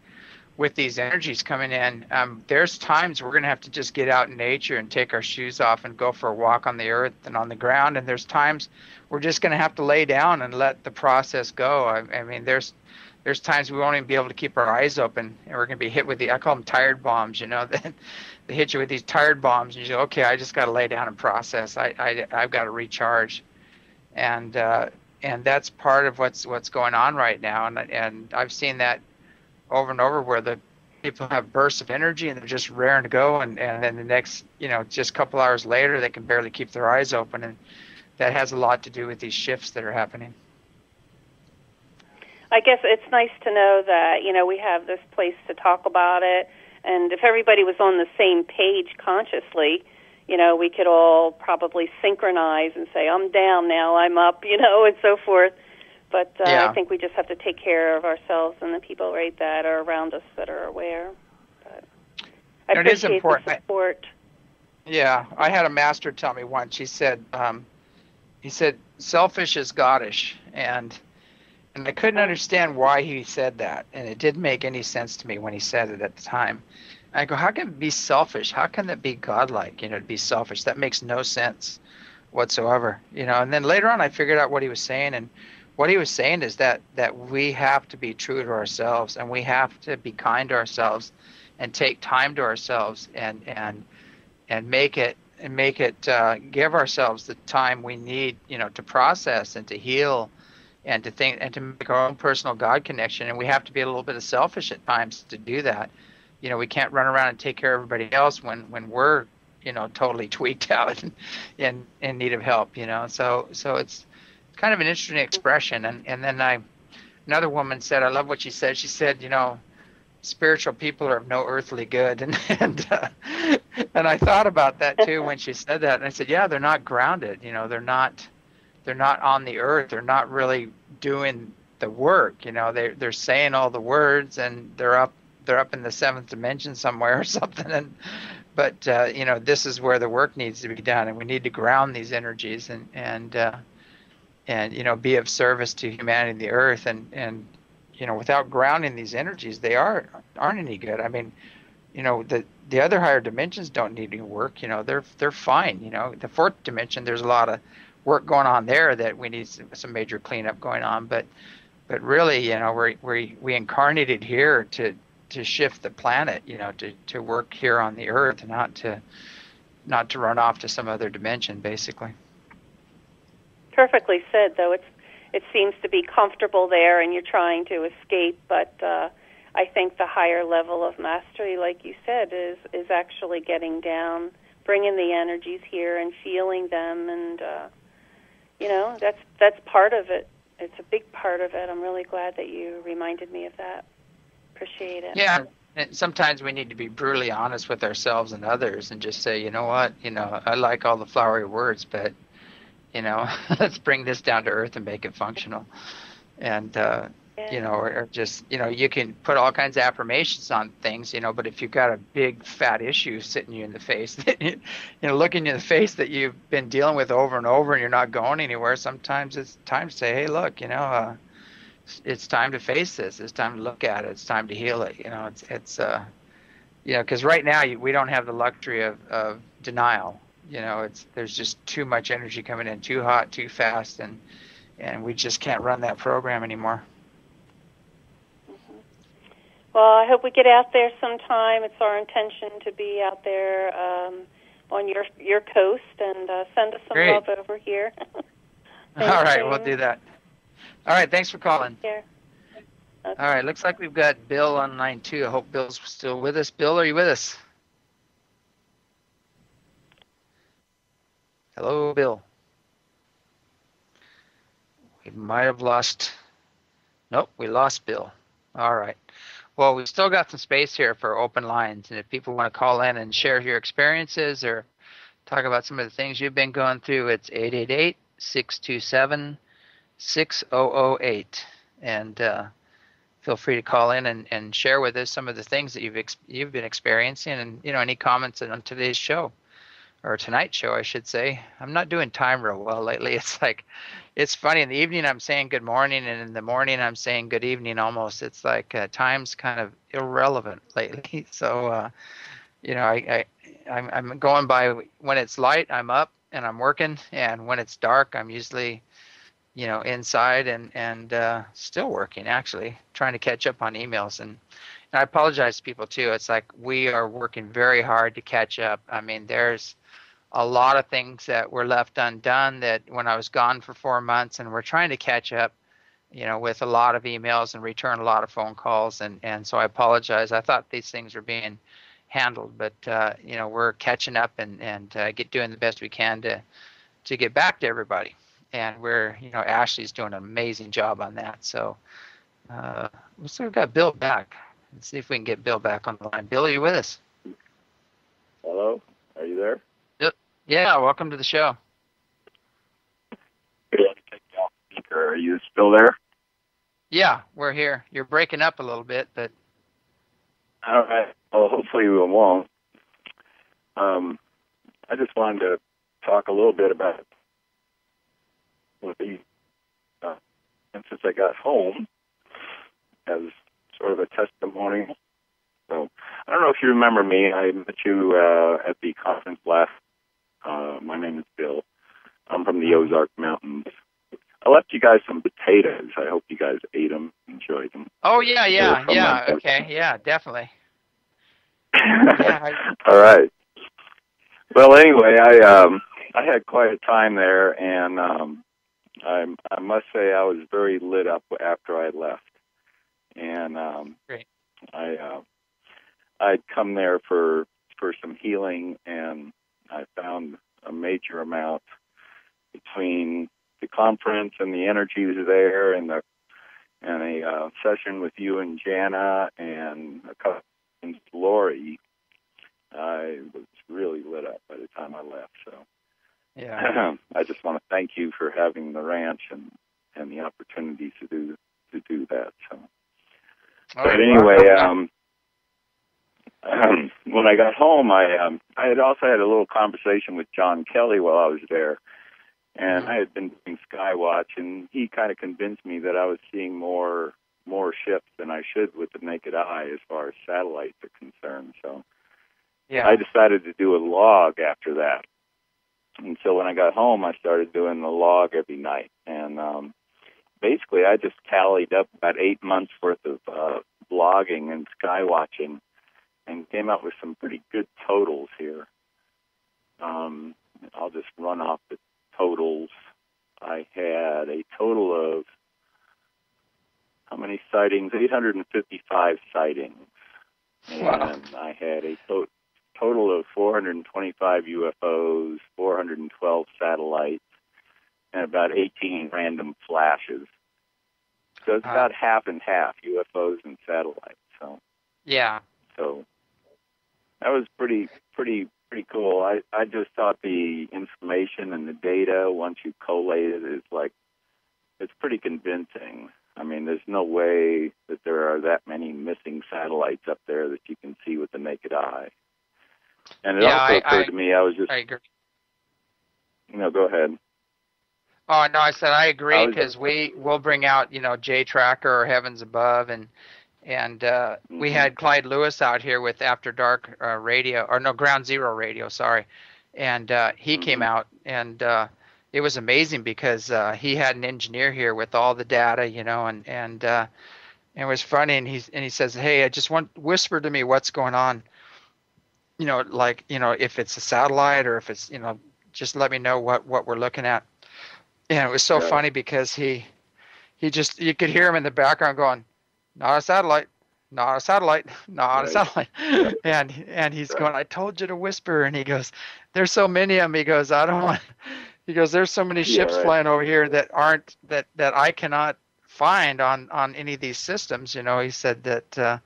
A: with these energies coming in. There's times we're going to have to just get out in nature and take our shoes off and go for a walk on the earth and on the ground. And there's times we're just going to have to lay down and let the process go. I mean, there's times we won't even be able to keep our eyes open, and we're going to be hit with I call them tired bombs, they hit you with these tired bombs, and you say, okay, I just got to lay down and process. I've got to recharge. And that's part of what's going on right now. And I've seen that over and over, where the people have bursts of energy and they're just raring to go, and then the next, just a couple hours later, they can barely keep their eyes open. And that has a lot to do with these shifts that are happening.
D: I guess it's nice to know that, we have this place to talk about it. And if everybody was on the same page consciously, we could all probably synchronize and say, I'm down now, I'm up, and so forth. But I think we just have to take care of ourselves and the people that are around us that are aware. But I appreciate the support.
A: Yeah, I had a master tell me once. He said, selfish is goddish, and I couldn't understand why he said that, and it didn't make any sense to me when he said it at the time. I go, how can it be selfish? How can that be godlike? To be selfish? That makes no sense whatsoever. And then later on, I figured out what he was saying, and what he was saying is that we have to be true to ourselves, and we have to be kind to ourselves, and take time to ourselves, and make it give ourselves the time we need, to process and to heal, and to think and to make our own personal God connection. And we have to be a little bit selfish at times to do that. We can't run around and take care of everybody else when we're totally tweaked out and in need of help. So it's kind of an interesting expression. And then another woman said, I love what she said. She said, spiritual people are of no earthly good. And I thought about that too when she said that. And I said, yeah, they're not grounded. They're not on the earth. They're not really doing the work. They're saying all the words, and they're up in the 7th dimension somewhere or something. But this is where the work needs to be done, and we need to ground these energies and be of service to humanity and the earth. And without grounding these energies, they aren't any good. I mean, the other higher dimensions don't need any work. They're fine. The 4th dimension, there's a lot of work going on there that we need some major cleanup going on. But really, we incarnated here to shift the planet, to work here on the earth, not to run off to some other dimension, basically.
D: Perfectly said, though. It seems to be comfortable there, and you're trying to escape. But I think the higher level of mastery, like you said, is actually getting down, bringing the energies here and feeling them, and that's part of it. It's a big part of it. I'm really glad that you reminded me of that. Appreciate it.
A: Yeah, and sometimes we need to be brutally honest with ourselves and others, and just say, you know what, I like all the flowery words, but let's bring this down to earth and make it functional. And or just, you can put all kinds of affirmations on things, but if you've got a big fat issue sitting you in the face, looking you in the face that you've been dealing with over and over and you're not going anywhere, sometimes it's time to say, hey, look, it's time to face this. It's time to look at it. It's time to heal it. Because right now we don't have the luxury of denial. There's just too much energy coming in, too hot, too fast, and we just can't run that program anymore.
D: Well, I hope we get out there sometime. It's our intention to be out there on your coast, and send us some love over here.
A: All right, we'll do that. All right, thanks for calling.
D: Yeah. Okay.
A: All right, looks like we've got Bill on line 2. I hope Bill's still with us. Bill, are you with us? Hello, Bill. We might have lost. Nope, we lost Bill. All right. Well, we've still got some space here for open lines, and if people want to call in and share your experiences or talk about some of the things you've been going through, it's 888-627-6008. And feel free to call in and share with us some of the things that you've been experiencing, and any comments on today's show, or tonight's show, I should say. I'm not doing time real well lately. It's funny. In the evening, I'm saying good morning, and in the morning, I'm saying good evening almost. It's like time's kind of irrelevant lately. So, I'm going by when it's light, I'm up and I'm working, and when it's dark, I'm usually, inside and still working, actually, trying to catch up on emails. And I apologize to people too. It's like we are working very hard to catch up. I mean, there's a lot of things that were left undone that when I was gone for 4 months, and we're trying to catch up, with a lot of emails and return a lot of phone calls. And so I apologize. I thought these things were being handled, but, we're catching up and doing the best we can to get back to everybody. And we're, Ashley's doing an amazing job on that. So we've got Bill back. Let's see if we can get Bill back on the line. Bill, are you with us?
B: Hello? Are you there?
A: Yeah, welcome to the show.
B: Are you still there?
A: Yeah, we're here. You're breaking up a little bit, but...
B: All right. Well, hopefully we won't. I just wanted to talk a little bit about and since I got home as sort of a testimony. So I don't know if you remember me. I met you at the conference last. My name is Bill. I'm from the Ozark Mountains. I left you guys some potatoes. I hope you guys ate them, enjoyed them.
A: Oh, yeah. Okay, yeah, definitely.
B: All right. Well, anyway, I had quite a time there, and I must say I was very lit up after I left. And
A: great.
B: I'd come there for some healing, and I found a major amount between the conference and the energy was there, and a session with you and Jana and a couple with Lori. I was really lit up by the time I left. So
A: yeah,
B: I just want to thank you for having the ranch and the opportunity to do that. So, but anyway, when I got home, I had also had a little conversation with John Kelly while I was there, and I had been doing Skywatch, and he kind of convinced me that I was seeing more ships than I should with the naked eye as far as satellites are concerned. So
A: yeah,
B: I decided to do a log after that. And so when I got home, I started doing the log every night, and basically I just tallied up about 8 months worth of blogging and skywatching, and came up with some pretty good totals here. I'll just run off the totals. I had a total of, how many sightings? 855 sightings.
A: Wow.
B: And I had a total of 425 UFOs, 412 satellites, and about 18 random flashes. So it's about half and half, UFOs and satellites. So
A: yeah.
B: So that was pretty cool. I just thought the information and the data, once you collate it, is like, it's pretty convincing.
E: I mean, there's no way that there are that many missing satellites up there that you can see with the naked eye. And it also occurred to me, I agree. Go ahead.
A: Oh, no, I said I agree, because we'll bring out, J Tracker or Heavens Above, and we had Clyde Lewis out here with After Dark radio, or no, Ground Zero radio, sorry. And he came out, and it was amazing because he had an engineer here with all the data, and it was funny. And he says, "Hey, I just want whisper to me what's going on, if it's a satellite or if it's, just let me know what we're looking at." And it was so funny because you could hear him in the background going, "Not a satellite, not a satellite, not a satellite." And he's going, "I told you to whisper." And he goes, "There's so many of them." He goes, "I don't want," he goes, "there's so many ships flying over here that aren't, that I cannot find on any of these systems." He said that,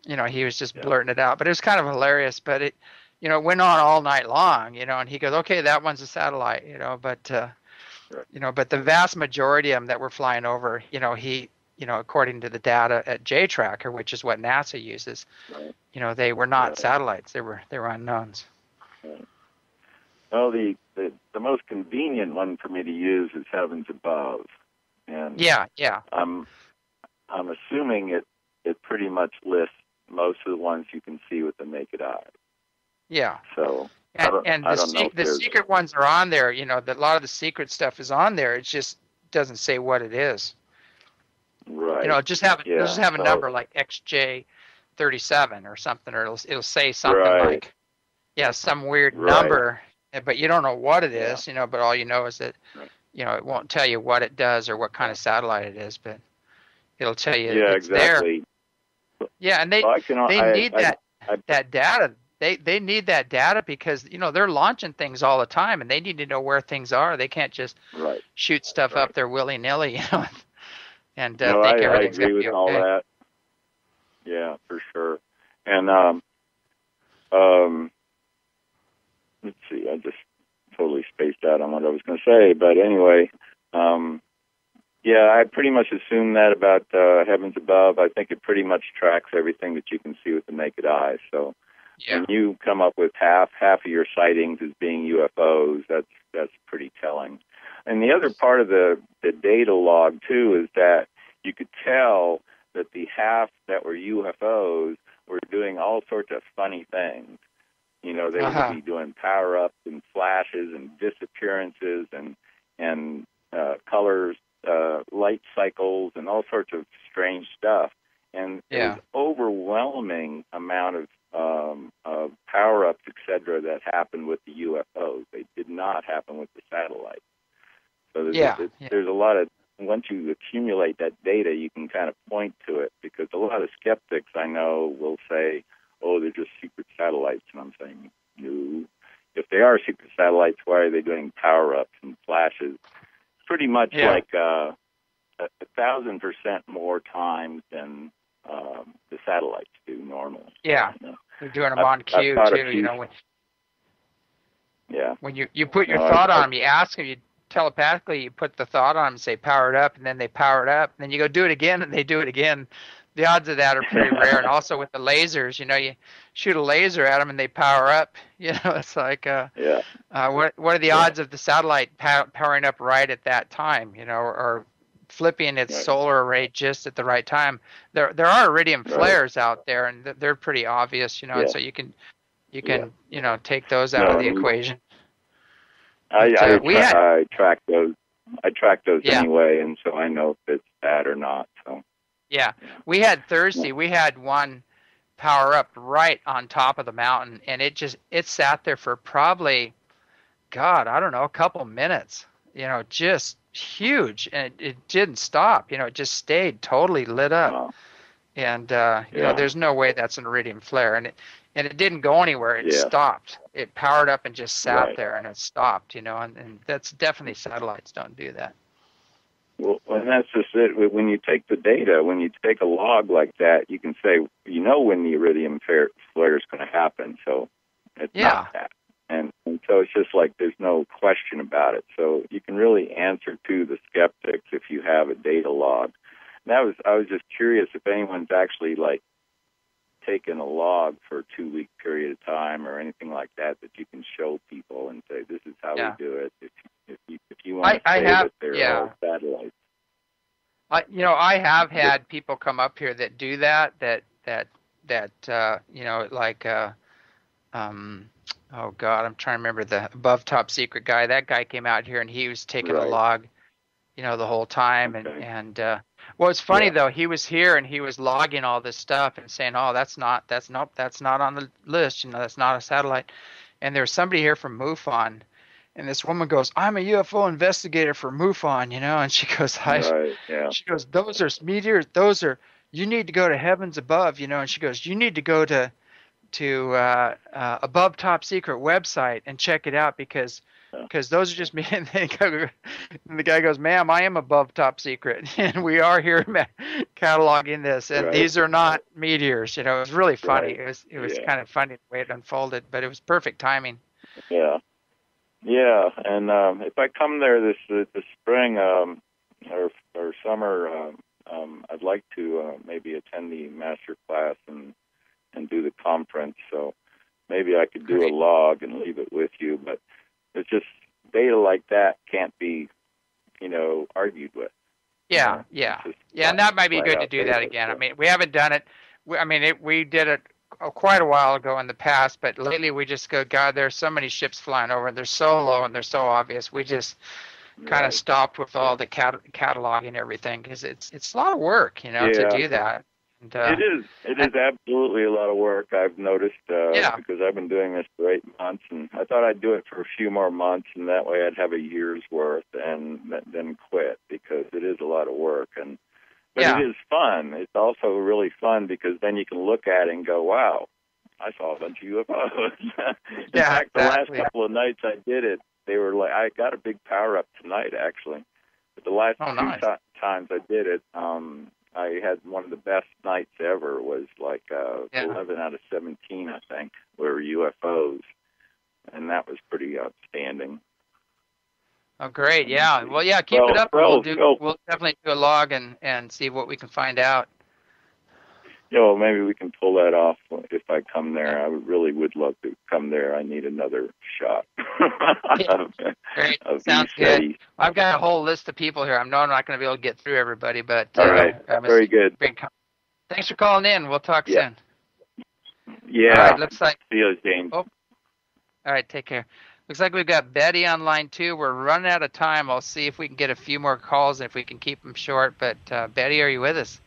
A: he was just blurting it out, but it was kind of hilarious. But it, went on all night long, and he goes, "Okay, that one's a satellite," but, but the vast majority of them that were flying over, he, according to the data at J Tracker, which is what NASA uses, they were not satellites. They were unknowns.
E: Well, the most convenient one for me to use is Heavens Above, and I'm assuming it pretty much lists most of the ones you can see with the naked eye.
A: Yeah.
E: So
A: the secret ones are on there. A lot of the secret stuff is on there. It just doesn't say what it is.
E: Right.
A: It'll just have a number like XJ37 or something, or it'll say something like, some weird number, but you don't know what it is. But all you know is that it won't tell you what it does or what kind of satellite it is, but it'll tell you it's
E: exactly
A: there. Yeah, and they need that data. They need that data because they're launching things all the time, and they need to know where things are. They can't just shoot stuff up there willy nilly, and think everything's
E: I agree with all that. Yeah, for sure. And let's see, I just totally spaced out on what I was going to say, but anyway, I pretty much assume that about Heavens Above. I think it pretty much tracks everything that you can see with the naked eye. So when you come up with half of your sightings as being UFOs, that's pretty telling. And the other part of the data log too is that you could tell that the half that were UFOs were doing all sorts of funny things. They would be doing power-ups and flashes and disappearances and colors, light cycles, and all sorts of strange stuff. And there was overwhelming amount of power-ups, etc., that happened with the UFOs. They did not happen with the satellites. So there's a lot of, once you accumulate that data, you can kind of point to it, because a lot of skeptics I know will say, "Oh, they're just secret satellites," and I'm saying, no. If they are secret satellites, why are they doing power-ups and flashes? Pretty much like 1,000% more times than the satellites do normally.
A: Yeah, they're doing them on cue too. When you put your thought on them, you ask them, you telepathically, you put the thought on them and say power it up, and then they power it up, and then you go do it again, and they do it again. The odds of that are pretty rare. And also with the lasers, you shoot a laser at them and they power up. It's like, what are the odds of the satellite powering up right at that time? Or flipping its solar array just at the right time. There are iridium flares out there, and they're pretty obvious. And so you can take those out of the equation.
E: I track those. I track those anyway, and so I know if it's bad or not. So.
A: Yeah, we had Thursday. We had one power up right on top of the mountain, and it sat there for probably, I don't know, a couple minutes. Just huge, and it didn't stop. It just stayed totally lit up. Wow. And there's no way that's an iridium flare, and it didn't go anywhere. It stopped. It powered up and just sat there, and it stopped. And that's definitely, satellites don't do that.
E: Well, and that's just it. When you take the data, when you take a log like that, you can say, when the iridium flare is going to happen. So it's not that. And so it's just like there's no question about it. So you can really answer to the skeptics if you have a data log. I was just curious if anyone's actually like taken a log for a 2-week period of time or anything like that you can show people and say this is how we do it. If you want to say that they're all satellites.
A: I have had people come up here that do that like oh God, I'm trying to remember the above top secret guy. That guy came out here and he was taking a log, the whole time. And well, it's funny though, he was here and he was logging all this stuff and saying, oh, that's not on the list. That's not a satellite. And there was somebody here from MUFON, and this woman goes, I'm a UFO investigator for MUFON, and she goes, she goes, those are meteors. You need to go to heavens above, and she goes, you need to go to above top secret website and check it out because those are just me. And the guy goes, ma'am, I am above top secret and we are here cataloging this, and these are not meteors. It was really funny. It was kind of funny the way it unfolded, but it was perfect timing.
E: And if I come there this spring or summer, I'd like to maybe attend the master class and do the conference. So maybe I could do a log and leave it with you, but it's just data like that can't be, argued with.
A: And that might be good to do that again. I mean, we haven't done it. We did it quite a while ago in the past, but lately we just go, God, there's so many ships flying over, and they're so low and they're so obvious. We just kind of stopped with all the cataloging and everything because it's a lot of work, to do that. And,
E: it is absolutely a lot of work. I've noticed because I've been doing this for 8 months, and I thought I'd do it for a few more months, and that way I'd have a year's worth and then quit because it is a lot of work. But it is fun. It's also really fun because then you can look at it and go, wow, I saw a bunch of UFOs. In fact, the last couple of nights I did it, they were like, I got a big power up tonight, actually. But the last two times I did it, I had one of the best nights ever. It was like 11 out of 17, I think, were UFOs. And that was pretty outstanding.
A: Oh, great. Yeah. Well, keep it up. We'll definitely do a log and see what we can find out.
E: Maybe we can pull that off if I come there. I really would love to come there. I need another shot.
A: Great. Sounds good. I've got a whole list of people here. I'm not going to be able to get through everybody, but
E: all right. Very good.
A: Thanks for calling in. We'll talk soon.
E: Yeah.
A: All right. Looks like.
E: See you, James.
A: Oh. All right. Take care. Looks like we've got Betty on line 2. We're running out of time. I'll see if we can get a few more calls and if we can keep them short. But Betty, are you with us?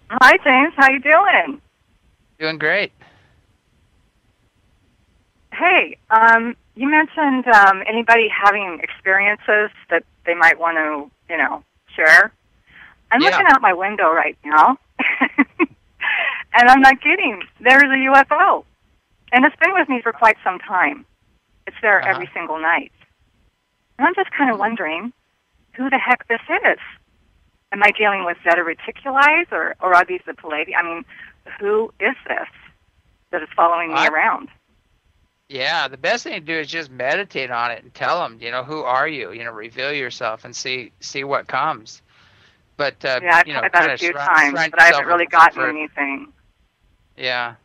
F: Hi, James. How you doing?
A: Doing great.
F: Hey, you mentioned anybody having experiences that they might want to, share. I'm looking out my window right now, and I'm not kidding. There's a UFO, and it's been with me for quite some time. It's there every single night. And I'm just kind of wondering who the heck this is. Am I dealing with Zeta Reticuli or are these the Palladium? I mean, who is this that is following me around?
A: Yeah, the best thing to do is just meditate on it and tell them, who are you? Reveal yourself and see what comes. But
F: I've tried that a few times, but I haven't really gotten anything.
A: Yeah.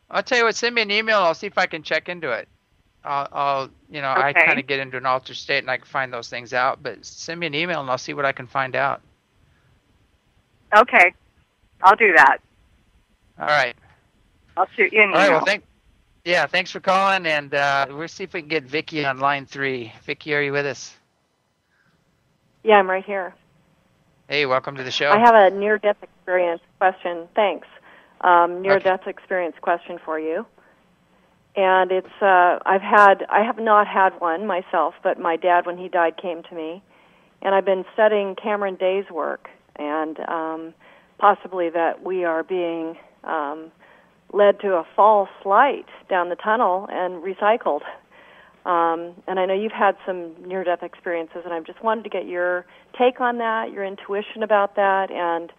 A: I'll tell you what. Send me an email. I'll see if I can check into it. I kind of get into an altered state and I can find those things out. But send me an email and I'll see what I can find out.
F: Okay, I'll do that.
A: All right.
F: I'll shoot you an email.
A: All right. Well, thanks for calling, and we'll see if we can get Vicki on line 3. Vicki, are you with us?
G: Yeah, I'm right here.
A: Hey, welcome to the show.
G: I have a near-death experience question. Thanks. Near-death experience question for you. And it's I have not had one myself, but my dad, when he died, came to me, and I've been studying Cameron Day's work, and possibly that we are being led to a false light down the tunnel and recycled. And I know you've had some near-death experiences, and I just wanted to get your take on that, your intuition about that, and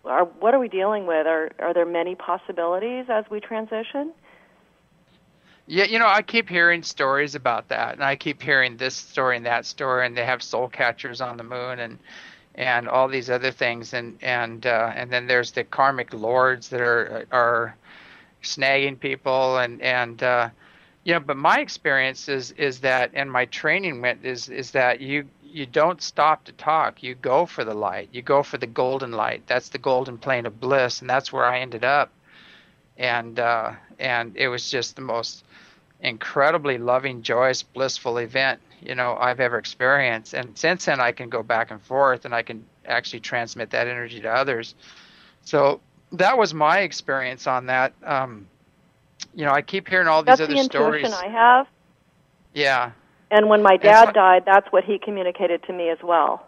G: what are we dealing with? Are there many possibilities as we transition?
A: Yeah, I keep hearing stories about that, and I keep hearing this story and that story, and they have soul catchers on the moon, and all these other things, and then there's the karmic lords that are snagging people, but my experience is that, and my training is that you don't stop to talk. You go for the light. You go for the golden light. That's the golden plane of bliss, and that's where I ended up. And it was just the most incredibly loving, joyous, blissful event I've ever experienced. And since then, I can go back and forth, and I can actually transmit that energy to others. So that was my experience on that. I keep hearing all these other stories.
G: That's the intuition I have.
A: Yeah.
G: And when my dad died, that's what he communicated to me as well.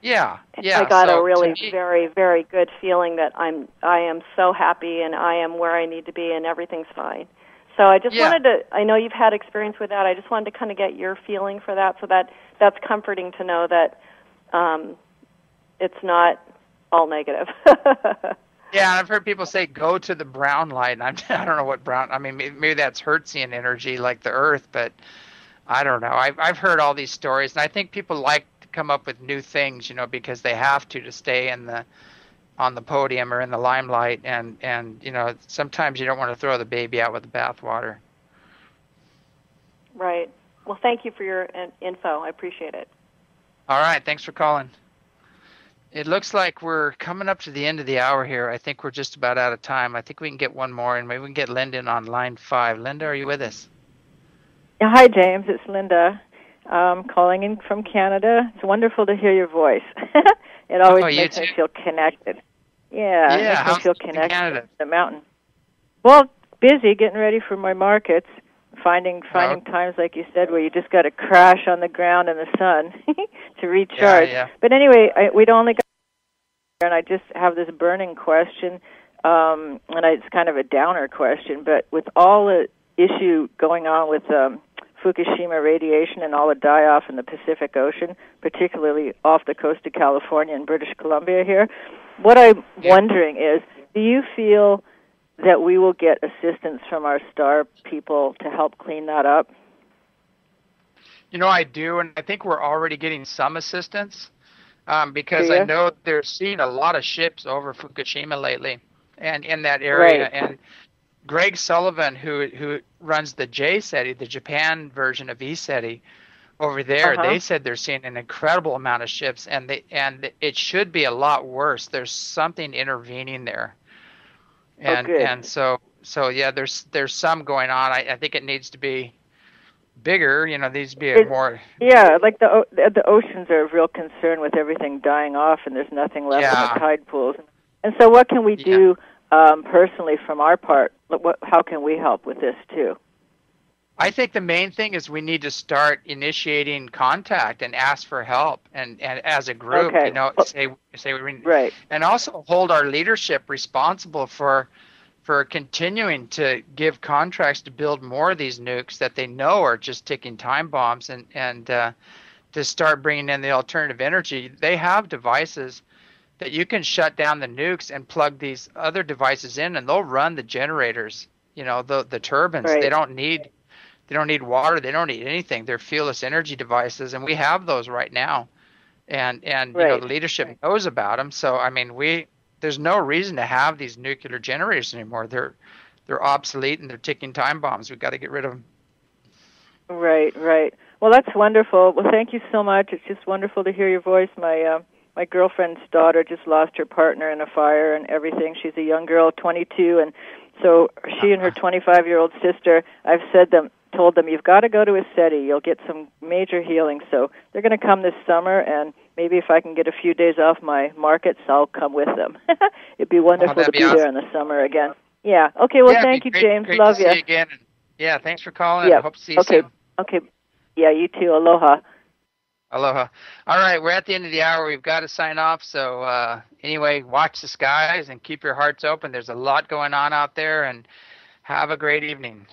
A: Yeah.
G: I got a really very, very good feeling that I am so happy and I am where I need to be and everything's fine. So I just wanted to, I know you've had experience with that, I just wanted to kind of get your feeling for that, so that's comforting to know that it's not all negative.
A: Yeah, I've heard people say go to the brown light, and I don't know what brown, I mean, maybe that's Hertzian energy like the earth, but I don't know. I've heard all these stories, and I think people like to come up with new things, because they have to stay on the podium or in the limelight, and sometimes you don't want to throw the baby out with the bathwater.
G: Right. Well, thank you for your info. I appreciate it.
A: All right. Thanks for calling. It looks like we're coming up to the end of the hour here. I think we're just about out of time. I think we can get one more, and maybe we can get Linda on line 5. Linda, are you with us?
H: Yeah, hi, James. It's Linda. Calling in from Canada. It's wonderful to hear your voice. It always makes me feel connected. Yeah, it makes me feel connected to the mountain. Well, busy getting ready for my markets, finding times, like you said, where you just got to crash on the ground in the sun to recharge.
A: Yeah.
H: But anyway, we'd only got here, and I just have this burning question, and it's kind of a downer question, but with all the issue going on with Fukushima radiation and all the die-off in the Pacific Ocean, particularly off the coast of California and British Columbia here, what I'm wondering is, do you feel that we will get assistance from our star people to help clean that up?
A: I do, and I think we're already getting some assistance because I know they're seeing a lot of ships over Fukushima lately and in that area.
H: Right.
A: And Greg Sullivan, who runs the ECETI, the Japan version of ECETI, over there, they said they're seeing an incredible amount of ships, and it should be a lot worse. There's something intervening there, and so yeah, there's some going on. I think it needs to be bigger. There needs to be more.
H: Yeah, like the oceans are a real concern with everything dying off, and there's nothing left in the tide pools. And so, what can we do? Personally, from our part, how can we help with this too?
A: I think the main thing is we need to start initiating contact and ask for help, and as a group, say
H: right,
A: and also hold our leadership responsible for continuing to give contracts to build more of these nukes that they know are just ticking time bombs, and to start bringing in the alternative energy. They have devices that you can shut down the nukes and plug these other devices in, and they'll run the generators. The turbines.
H: Right.
A: They don't need water. They don't need anything. They're fuelless energy devices, and we have those right now. And the leadership knows about them. So I mean, there's no reason to have these nuclear generators anymore. They're obsolete and they're ticking time bombs. We've got to get rid of them.
H: Right. Well, that's wonderful. Well, thank you so much. It's just wonderful to hear your voice. My girlfriend's daughter just lost her partner in a fire and everything. She's a young girl, 22, and so she and her 25-year-old sister, I've told them, you've got to go to ECETI. You'll get some major healing. So they're going to come this summer, and maybe if I can get a few days off my markets, I'll come with them. It'd be wonderful to be there in the summer again. Yeah. Okay, well, thank you, James.
A: Great
H: Love
A: to
H: you.
A: See you again. Yeah, thanks for calling. I hope to see you soon.
H: Okay. Yeah, you too. Aloha.
A: Aloha. All right, we're at the end of the hour. We've got to sign off. So anyway, watch the skies and keep your hearts open. There's a lot going on out there, and have a great evening.